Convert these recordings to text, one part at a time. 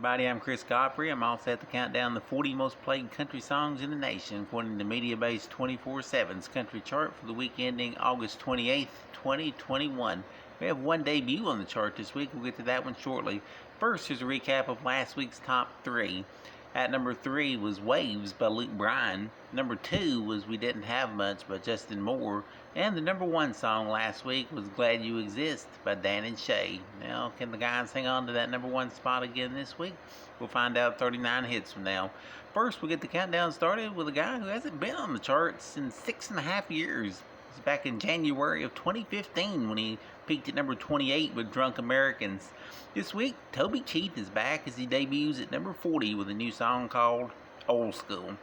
everybody, I'm Chris Godfrey. I'm all set to count down the 40 most played country songs in the nation according to MediaBase 24/7's country chart for the week ending August 28th, 2021. We have one debut on the chart this week. We'll get to that one shortly. First, here's a recap of last week's top three. At number 3 was Waves by Luke Bryan. Number 2 was We Didn't Have Much by Justin Moore. And the number 1 song last week was Glad You Exist by Dan and Shay. Now, can the guys hang on to that number 1 spot again this week? We'll find out 39 hits from now. First, we'll get the countdown started with a guy who hasn't been on the charts in 6.5 years. It's back in January of 2015 when he peaked at number 28 with Drunk Americans. This week, Toby Keith is back as he debuts at number 40 with a new song called Old School.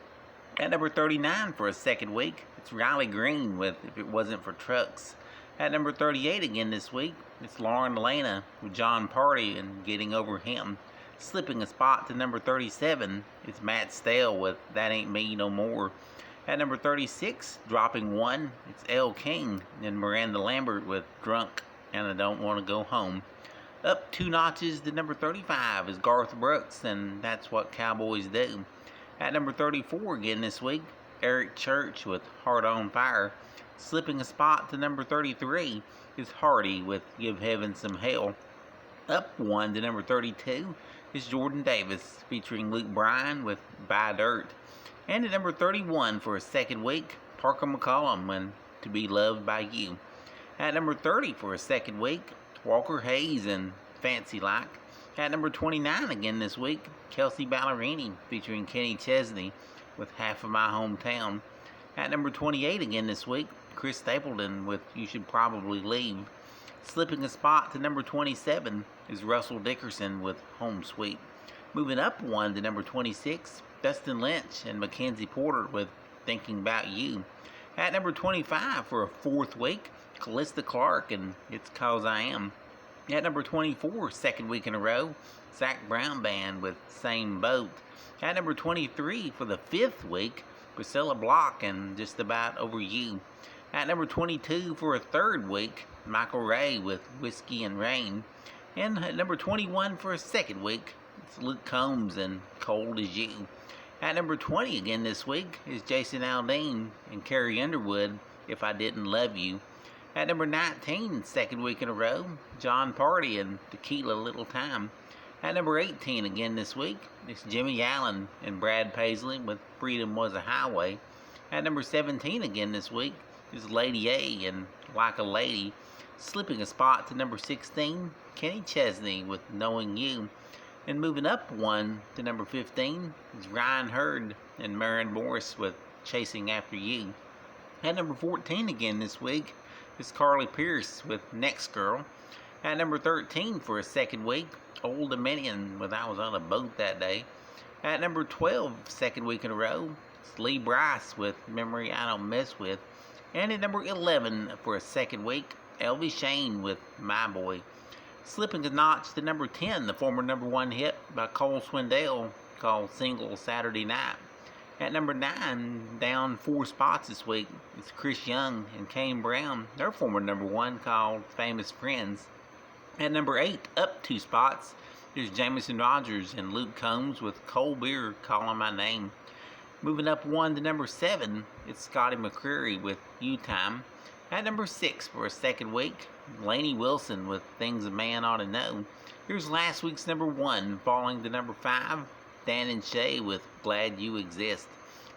At number 39 for a second week, it's Riley Green with If It Wasn't for Trucks. At number 38 again this week, it's Lauren Elena with John Party and Getting Over Him. Slipping a spot to number 37, it's Matt Stale with That Ain't Me No More. At number 36, dropping one, it's Elle King and Miranda Lambert with Drunk and I Don't Want to Go Home. Up 2 notches to number 35 is Garth Brooks and That's What Cowboys Do. At number 34 again this week, Eric Church with Heart on Fire. Slipping a spot to number 33 is Hardy with Give Heaven Some Hell. Up 1 to number 32 is Jordan Davis featuring Luke Bryan with Buy Dirt. And at number 31 for a second week, Parker McCollum and To Be Loved by You. At number 30 for a second week, Walker Hayes and Fancy Like. At number 29 again this week, Kelsey Ballerini featuring Kenny Chesney with Half of My Hometown. At number 28 again this week, Chris Stapleton with You Should Probably Leave. Slipping a spot to number 27 is Russell Dickerson with Home Sweet. Moving up 1 to number 26, Dustin Lynch and Mackenzie Porter with Thinking About You. At number 25 for a fourth week, Callista Clark and It's 'Cause I Am. At number 24, second week in a row, Zach Brown Band with Same Boat. At number 23 for the fifth week, Priscilla Block and Just About Over You. At number 22 for a third week, Michael Ray with Whiskey and Rain. And at number 21 for a second week, it's Luke Combs and Cold As You. At number 20 again this week is Jason Aldean and Carrie Underwood, If I Didn't Love You. At number 19, second week in a row, John Party and Tequila Little Time. At number 18 again this week, it's Jimmy Allen and Brad Paisley with Freedom Was a Highway. At number 17 again this week is Lady A and Like a Lady. Slipping a spot to number 16, Kenny Chesney with Knowing You. And moving up 1 to number 15 is Ryan Hurd and Maren Morris with Chasing After You. At number 14 again this week is Carly Pearce with Next Girl. At number 13 for a second week, Old Dominion with I Was on a Boat That Day. At number 12, second week in a row, it's Lee Brice with Memory I Don't Mess With. And at number 11 for a second week, Elvie Shane with My Boy. Slipping a notch to number 10, the former number 1 hit by Cole Swindell called Single Saturday Night. At number 9, down 4 spots this week, it's Chris Young and Kane Brown, their former number 1 called Famous Friends. At number 8, up 2 spots, there's Jamison Rogers and Luke Combs with Cold Beer Calling My Name. Moving up 1 to number 7, it's Scotty McCreery with You Time. At number 6 for a second week, Lainey Wilson with Things a Man Ought to Know. Here's last week's number 1, falling to number 5, Dan and Shay with Glad You Exist.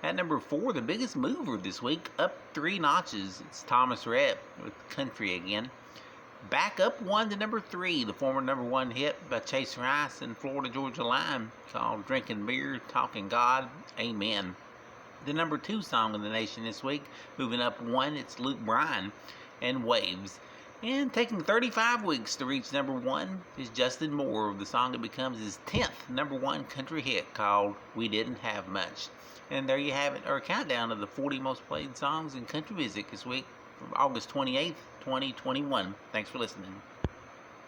At number 4, the biggest mover this week, up 3 notches, it's Thomas Rhett with Country Again. Back up 1 to number 3, the former number 1 hit by Chase Rice and Florida Georgia Line called Drinking Beer, Talking God, Amen. The number 2 song in the nation this week, moving up 1, it's Luke Bryan and Waves. And taking 35 weeks to reach number 1 is Justin Moore with the song that becomes his 10th number 1 country hit called We Didn't Have Much. And there you have it, our countdown of the 40 most played songs in country music this week from August 28th, 2021. Thanks for listening.